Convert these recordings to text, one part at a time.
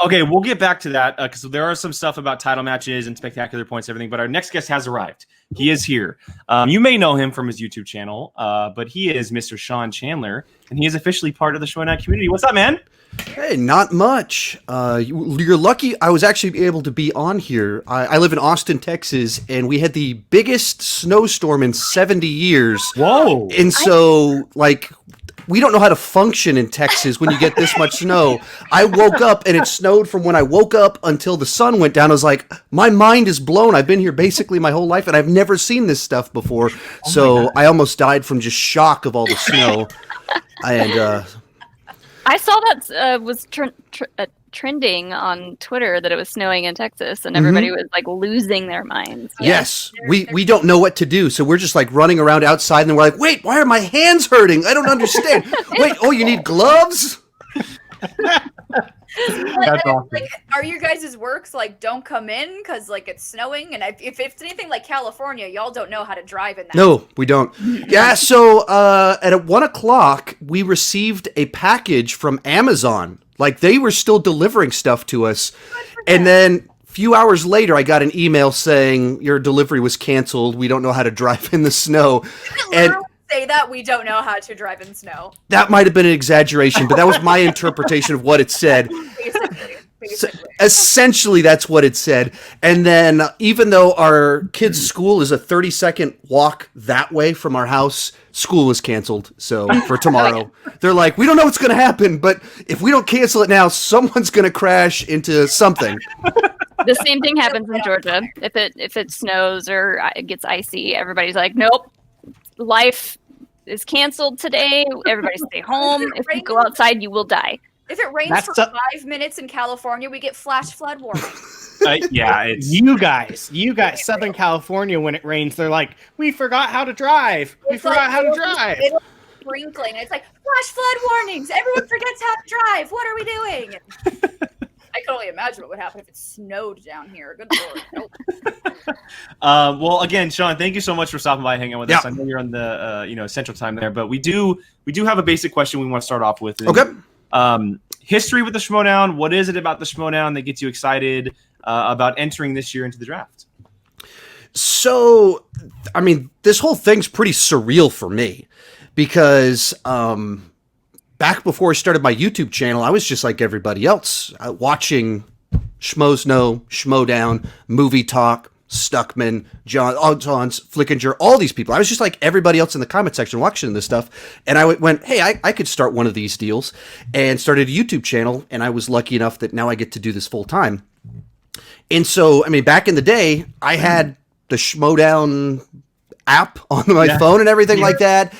Okay, we'll get back to that because there are some stuff about title matches and spectacular points and everything, but our next guest has arrived. He is here. You may know him from his YouTube channel, but he is Mr. Sean Chandler, and he is officially part of the Schmoedown community. What's up, man? Hey, not much. You're lucky I was actually able to be on here. I live in Austin, Texas, and we had the biggest snowstorm in 70 years. Whoa. And so, we don't know how to function in Texas when you get this much snow. I woke up and it snowed from when I woke up until the sun went down. I was like, my mind is blown. I've been here basically my whole life and I've never seen this stuff before. So I almost died from just shock of all the snow. And I saw that was trending on Twitter that it was snowing in Texas and everybody was like losing their minds. Yes, we don't know what to do, so we're just like running around outside, and then we're like, wait, why are my hands hurting? I don't understand. Wait, oh, you need gloves? That's awesome. Like, are your guys' works like don't come in because like it's snowing? And if it's anything like California, y'all don't know how to drive in that. No, we don't. Yeah, so at 1 o'clock, we received a package from Amazon. Like, they were still delivering stuff to us. And then a few hours later, I got an email saying, your delivery was canceled. We don't know how to drive in the snow. And say that we don't know how to drive in snow. that might have been an exaggeration, but that was my interpretation of what it said. Basically. Essentially, that's what it said. And then, even though our kids' school is a 30-second walk that way from our house, school was canceled. So for tomorrow, they're like, we don't know what's going to happen, but if we don't cancel it now, someone's going to crash into something. The same thing happens in Georgia. If it snows or it gets icy, everybody's like, nope, life is canceled today. Everybody stay home. If you go outside, you will die. If it rains for 5 minutes in California, we get flash flood warning. Yeah, it's you guys, Southern California, when it rains, they're like, we forgot how to drive. We forgot how to drive. It's sprinkling. It's like, flash flood warnings. Everyone forgets how to drive. What are we doing? I can only imagine what would happen if it snowed down here. Good Lord. Nope. Well, again, Sean, thank you so much for stopping by and hanging out with us. I know you're on the Central Time there, but we do have a basic question we want to start off with. And, Okay. History with the Schmoedown. What is it about the Schmoedown that gets you excited about entering this year into the draft? So, I mean, this whole thing's pretty surreal for me because back before I started my YouTube channel, I was just like everybody else, watching Schmoedown, Movie Talk, Stuckman, John's, Flickinger, all these people. I was just like everybody else in the comment section watching this stuff. And I went, hey, I could start one of these deals, and started a YouTube channel. And I was lucky enough that now I get to do this full time. And so, I mean, back in the day, I had the Schmoedown app on my phone and everything like that,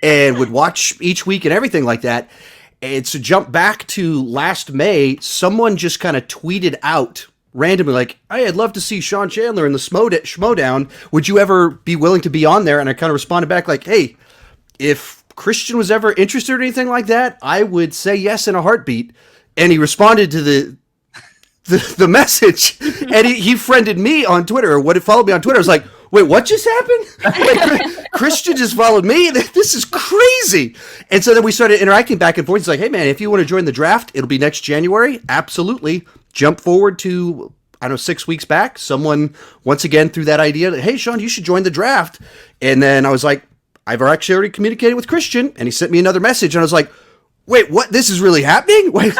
and would watch each week and everything like that. And so jump back to last May, someone just kind of tweeted out randomly like, hey, I'd love to see Sean Chandler in the Schmoedown. Would you ever be willing to be on there? And I kind of responded back like, hey, if Christian was ever interested or anything like that, I would say yes in a heartbeat. And he responded to the message, and he friended me on Twitter, or followed me on Twitter. I was like, wait, what just happened? Like, Christian just followed me? This is crazy. And so then we started interacting back and forth. He's like, hey, man, if you want to join the draft, it'll be next January. Absolutely. Jump forward to, 6 weeks back. Someone, once again, threw that idea that, hey, Sean, you should join the draft. And then I was like, I've actually already communicated with Christian. And he sent me another message. And I was like, wait, what? This is really happening? Wait,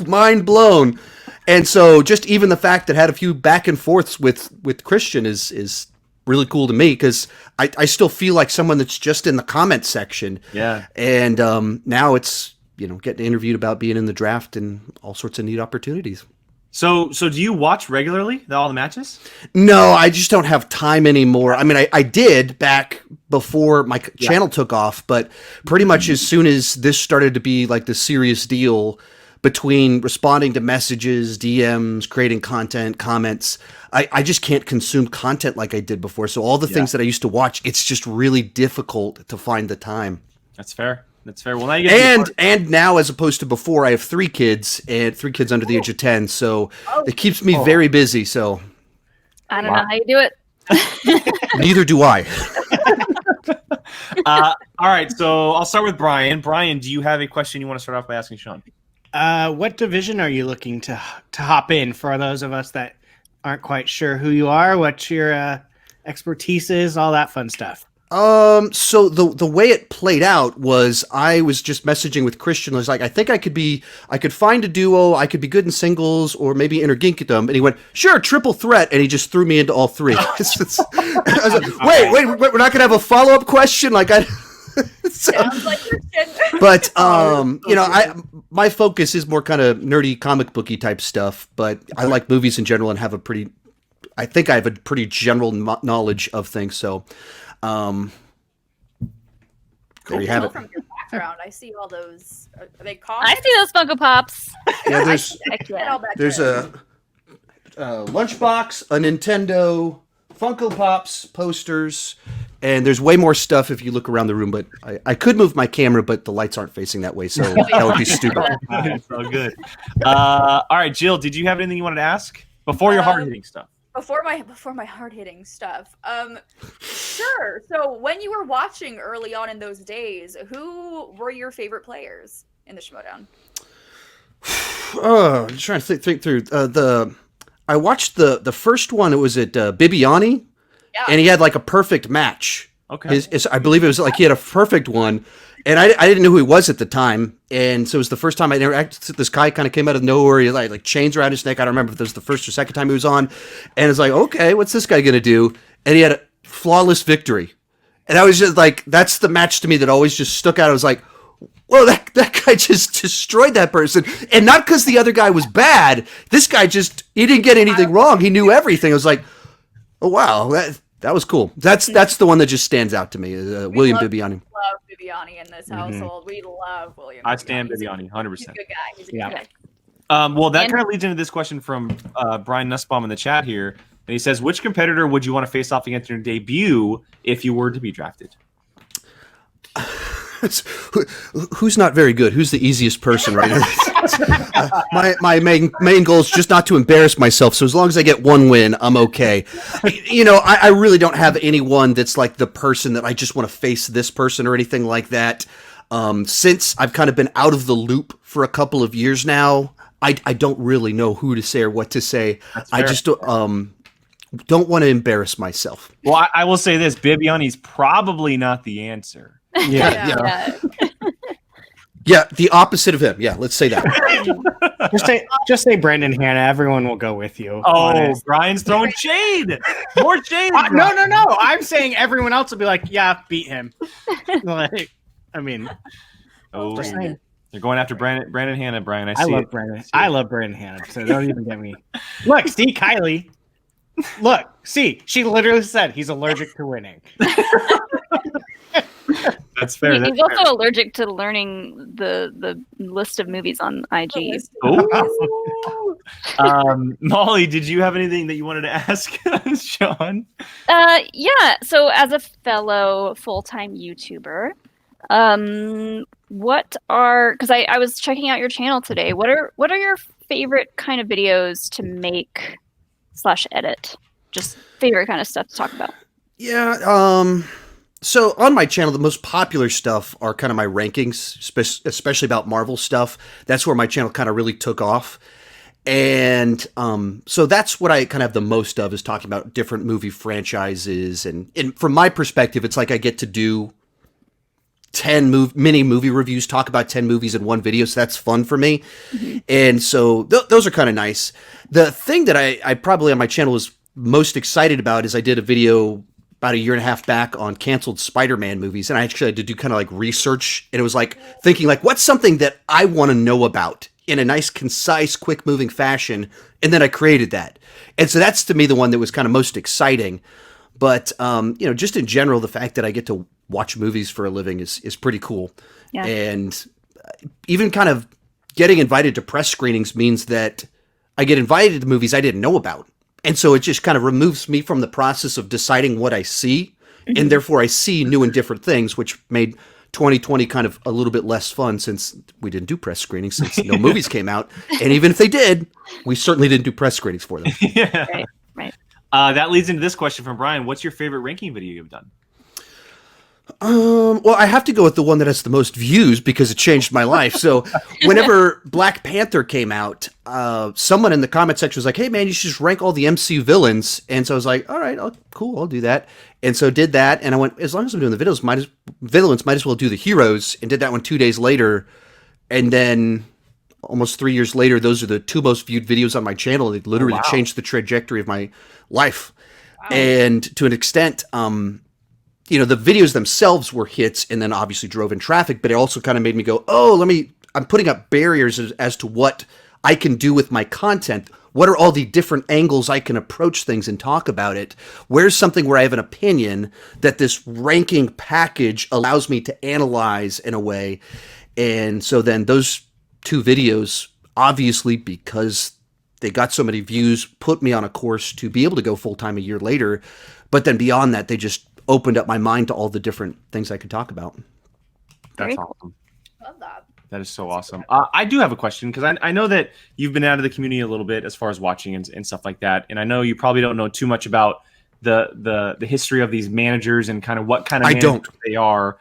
mind blown. And so just even the fact that I had a few back and forths with Christian is really cool to me, because I still feel like someone that's just in the comment section. Yeah. And now it's, getting interviewed about being in the draft and all sorts of neat opportunities. So do you watch regularly all the matches? No, I just don't have time anymore. I mean, I did back before my channel took off, but pretty much as soon as this started to be like the serious deal, between responding to messages, DMs, creating content, comments, I just can't consume content like I did before. So all the things that I used to watch, it's just really difficult to find the time. That's fair. Well, now you get and now, as opposed to before, I have 3 kids and 3 kids under the age of 10. So it keeps me very busy. So I don't know how you do it. Neither do I. All right. So I'll start with Brian. Brian, do you have a question you want to start off by asking Sean? What division are you looking to hop in? For those of us that aren't quite sure who you are, what your expertise is, all that fun stuff. So the way it played out was I was just messaging with Christian. I was like, I think I could find a duo. I could be good in singles or maybe Innergeekdom. And he went, sure, triple threat. And he just threw me into all three. I was like, wait, we're not going to have a follow-up question? Like Sounds like Christian. But, my focus is more kind of nerdy comic booky type stuff, but I like movies in general and I think I have a pretty general knowledge of things. So, there you have it. From your background, I see all those. Are they comics? I see those Funko Pops. Yeah, There's a lunchbox, a Nintendo, Funko Pops, posters, and there's way more stuff if you look around the room. But I could move my camera, but the lights aren't facing that way, so that would be stupid. So good. All right, Jill, did you have anything you wanted to ask before your hard-hitting stuff? Before my hard-hitting stuff. Sure. So when you were watching early on in those days, who were your favorite players in the Schmoedown? Oh, I'm trying to think through I watched the first one. It was at Bibiani, and he had like a perfect match. Okay. I believe it was like he had a perfect one, and I didn't know who he was at the time, and so it was the first time I interacted. This guy kind of came out of nowhere. He had like chains around his neck. I don't remember if it was the first or second time he was on, and it's like, okay, what's this guy gonna do? And he had a flawless victory, and I was just like, that's the match to me that always just stuck out. I was like, whoa, that guy just destroyed that person, and not because the other guy was bad. This guy he didn't get anything wrong. He knew everything. I was like, oh wow, that was cool. That's the one that just stands out to me. William Bibiani. Love Bibiani in this household. We love William. I stand Bibiani, 100%. He's a good guy. He's a good guy. Well, that kind of leads into this question from Brian Nussbaum in the chat here. And he says, which competitor would you want to face off against in your debut if you were to be drafted? Who's not very good? Who's the easiest person right now? My main goal is just not to embarrass myself. So as long as I get one win, I'm okay. I really don't have anyone that's like the person that I just want to face this person or anything like that. Since I've kind of been out of the loop for a couple of years now, I don't really know who to say or what to say. I just don't want to embarrass myself. Well, I will say this. Bibiani's probably not the answer. Yeah, the opposite of him. Yeah, let's say that. just say Brandon Hanna. Everyone will go with you. Oh, honest. Brian's throwing shade. More shade. No. I'm saying everyone else will be like, yeah, beat him. Like, I mean, you're going after Brandon Hanna, Brian. I love Brandon. I love Brandon Hanna. So don't even get me. Look, see Kylie. Look, see, she literally said he's allergic to winning. That's fair. He's also allergic to learning the list of movies on IG. Molly, did you have anything that you wanted to ask Sean? Yeah. So as a fellow full-time YouTuber, because I was checking out your channel today. What are your favorite kind of videos to make / edit? Just favorite kind of stuff to talk about. Yeah. So on my channel, the most popular stuff are kind of my rankings, especially about Marvel stuff. That's where my channel kind of really took off. And so that's what I kind of have the most of, is talking about different movie franchises. And from my perspective, it's like I get to do 10 mini movie reviews, talk about 10 movies in one video. So that's fun for me. Mm-hmm. And so those are kind of nice. The thing that I probably on my channel was most excited about is I did a video about a year and a half back on canceled Spider-Man movies. And I actually had to do kind of like research. And it was like thinking like, what's something that I want to know about in a nice, concise, quick moving fashion. And then I created that. And so that's to me the one that was kind of most exciting. But, just in general, the fact that I get to watch movies for a living is pretty cool. Yeah. And even kind of getting invited to press screenings means that I get invited to movies I didn't know about. And so it just kind of removes me from the process of deciding what I see. Mm-hmm. And therefore I see new and different things, which made 2020 kind of a little bit less fun since we didn't do press screenings, since no movies came out. And even if they did, we certainly didn't do press screenings for them. Yeah. Right. That leads into this question from Brian. What's your favorite ranking video you've done? Well, I have to go with the one that has the most views because it changed my life. So, whenever Black Panther came out, someone in the comment section was like, "Hey, man, you should just rank all the MCU villains." And so I was like, "All right, cool, I'll do that." And so did that, and I went, as long as I'm doing the villains, might as well do the heroes. And did that one 2 days later, and then almost 3 years later, those are the 2 most viewed videos on my channel. They literally changed the trajectory of my life, and to an extent, you know, the videos themselves were hits and then obviously drove in traffic, but it also kind of made me go, I'm putting up barriers as to what I can do with my content. What are all the different angles I can approach things and talk about it? Where's something where I have an opinion that this ranking package allows me to analyze in a way? And so then those 2 videos, obviously, because they got so many views, put me on a course to be able to go full-time a year later. But then beyond that, they just opened up my mind to all the different things I could talk about. That's awesome. Love that. That is so awesome. I do have a question because I know that you've been out of the community a little bit as far as watching and stuff like that, and I know you probably don't know too much about the history of these managers and kind of what kind of managers they are.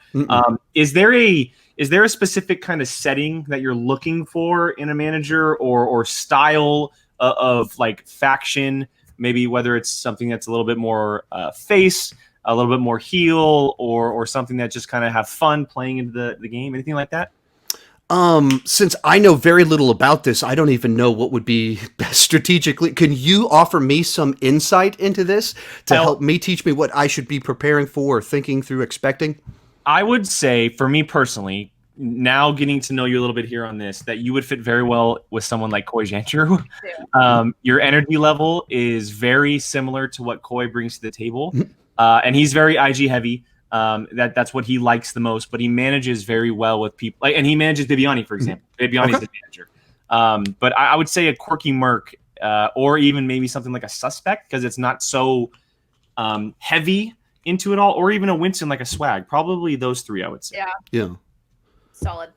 Is there a specific kind of setting that you're looking for in a manager or style of like faction? Maybe whether it's something that's a little bit more face, a little bit more heel, or something that just kind of have fun playing into the game, anything like that? Since I know very little about this, I don't even know what would be best strategically. Can you offer me some insight into this to help me teach me what I should be preparing for or thinking through, expecting? I would say, for me personally, now getting to know you a little bit here on this, that you would fit very well with someone like Koi Jancher. Your energy level is very similar to what Koi brings to the table. And he's very IG heavy. That's what he likes the most, but he manages very well with people. And he manages Bibiani, for example. Bibiani's the manager. But I would say a quirky merc, or even maybe something like a suspect, because it's not so heavy into it all, or even a Winston like a swag. Probably those 3, I would say. Yeah. Solid.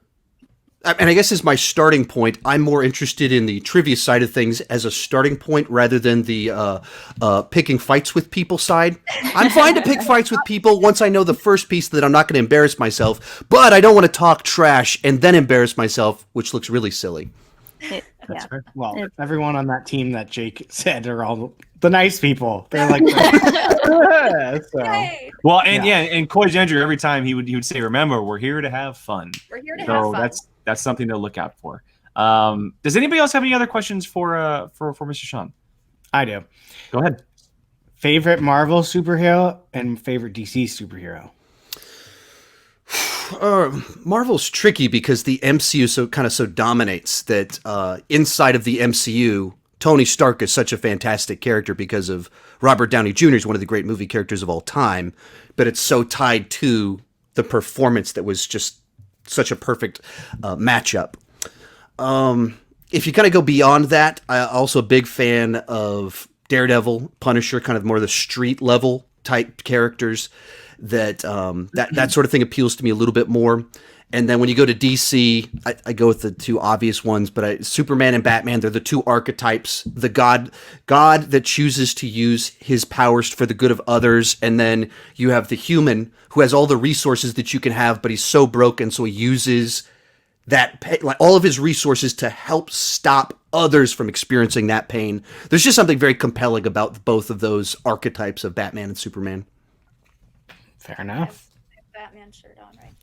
And I guess as my starting point, I'm more interested in the trivia side of things as a starting point rather than the picking fights with people side. I'm fine to pick fights with people once I know the first piece that I'm not going to embarrass myself, but I don't want to talk trash and then embarrass myself, which looks really silly. That's fair. Well, everyone on that team that Jake said are all the nice people. They're like, well, and and Koi Jancher, every time he would say, "Remember, we're here to have fun." We're here to have fun. That's something to look out for. Does anybody else have any other questions for Mr. Sean? I do. Go ahead. Favorite Marvel superhero and favorite DC superhero? Marvel's tricky because the MCU so dominates that inside of the MCU, Tony Stark is such a fantastic character because of Robert Downey Jr. is one of the great movie characters of all time, but it's so tied to the performance that was just such a perfect matchup. If you kind of go beyond that, I'm also a big fan of Daredevil, Punisher, kind of more the street level type characters. That sort of thing appeals to me a little bit more. And then when you go to DC, I go with the 2 obvious ones, but Superman and Batman, they're the 2 archetypes. The God that chooses to use his powers for the good of others, and then you have the human who has all the resources that you can have, but he's so broken, so he uses all of his resources to help stop others from experiencing that pain. There's just something very compelling about both of those archetypes of Batman and Superman. Fair enough. Batman shirt on, right?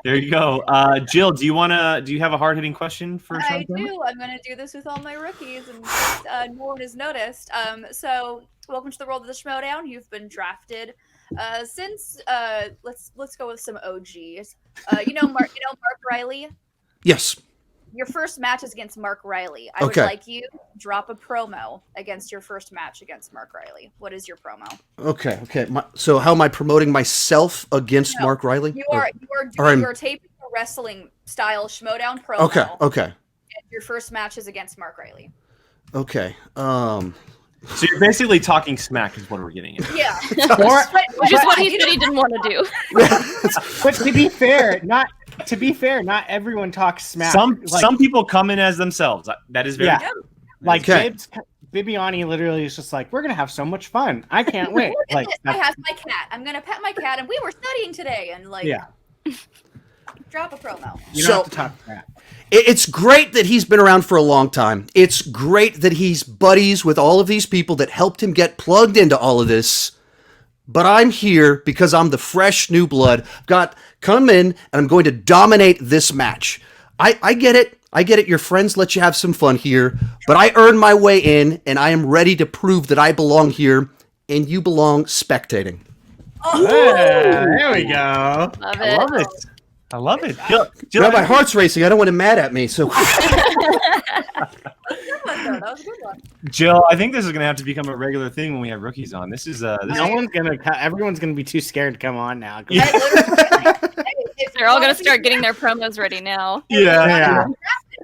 There you go. Jill, do you have a hard hitting question for Sean? I do. I'm going to do this with all my rookies, and no one has noticed. So, welcome to the world of the Schmoedown. You've been drafted since. Let's go with some OGs. Mark Riley. Yes. Your first match is against Mark Riley. I would like you to drop a promo against your first match against Mark Riley. What is your promo? Okay. So how am I promoting myself against Mark Riley? You are taping a wrestling style Schmoedown promo. Okay. And your first match is against Mark Riley. Okay. So you're basically talking smack is what we're getting at. Yeah. Which is what he said he didn't want to do. But to be fair, not everyone talks smack. Some people come in as themselves. That is very true. Like Bibiani literally is just like, we're gonna have so much fun. I can't wait. Look at Like, this. I have my cat. I'm gonna pet my cat, and we were studying today, and like, yeah, drop a promo. you So- don't have to talk to that. It's great that he's been around for a long time. It's great that he's buddies with all of these people that helped him get plugged into all of this. But I'm here because I'm the fresh new blood. I've got come in and I'm going to dominate this match. I get it. I get it. Your friends let you have some fun here, but I earned my way in and I am ready to prove that I belong here and you belong spectating. Yeah, there we go. Love I it. love it. I love it. Jill, Now my heart's racing. I don't want him mad at me. So That was a good one. Jill, I think this is going to have to become a regular thing when we have rookies on. This is Everyone's gonna be too scared to come on now. Yeah. They're all gonna start getting their promos ready now. yeah.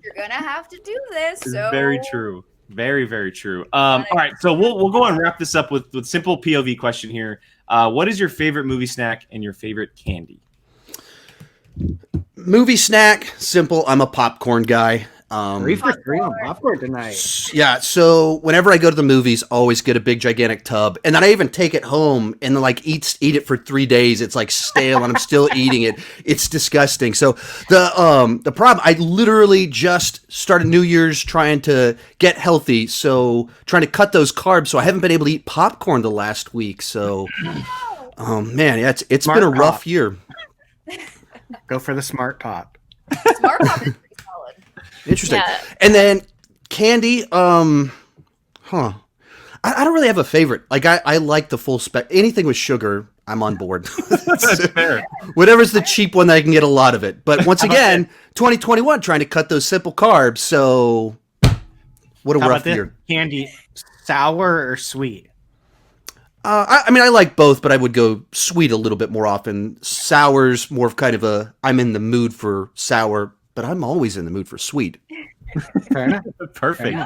You're gonna have to do this. It's So very true. Very, very true. All right, so we'll go and wrap this up with simple POV question here. What is your favorite movie snack and your favorite candy? movie snack, simple. I'm a popcorn guy. 3 for 3 on popcorn tonight. Yeah, so whenever I go to the movies, always get a big gigantic tub, and then I even take it home and then like eat it for 3 days. It's like stale, and I'm still eating it. It's disgusting. So the problem, I literally just started New Year's trying to get healthy, so trying to cut those carbs. So I haven't been able to eat popcorn the last week. So, man, yeah, it's been a rough year. Go for the smart top. Smart Pop is pretty solid. Interesting. Yeah. And then candy, I don't really have a favorite. Like I like the full spec. Anything with sugar, I'm on board. That's fair. Whatever's the cheap one that I can get a lot of it. But once again, 2021 trying to cut those simple carbs. So what a How rough about this? year. Candy, sour or sweet? I mean, I like both, but I would go sweet a little bit more often. Sour's more of kind of a, I'm in the mood for sour, but I'm always in the mood for sweet. Fair enough. Perfect.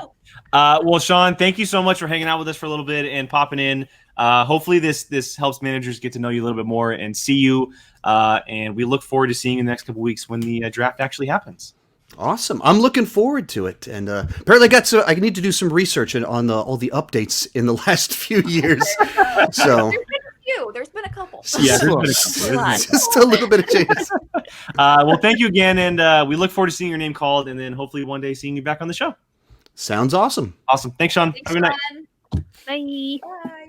Well, Sean, thank you so much for hanging out with us for a little bit and popping in. Hopefully this helps managers get to know you a little bit more and see you. And we look forward to seeing you in the next couple weeks when the draft actually happens. Awesome. I'm looking forward to it. And apparently I need to do some research on all the updates in the last few years. So There's been a couple. Yeah, just a little bit of changes. Well, thank you again. And we look forward to seeing your name called and then hopefully one day seeing you back on the show. Sounds awesome. Awesome. Thanks, Sean. Thanks, Have a good night. Sean. Bye. Bye.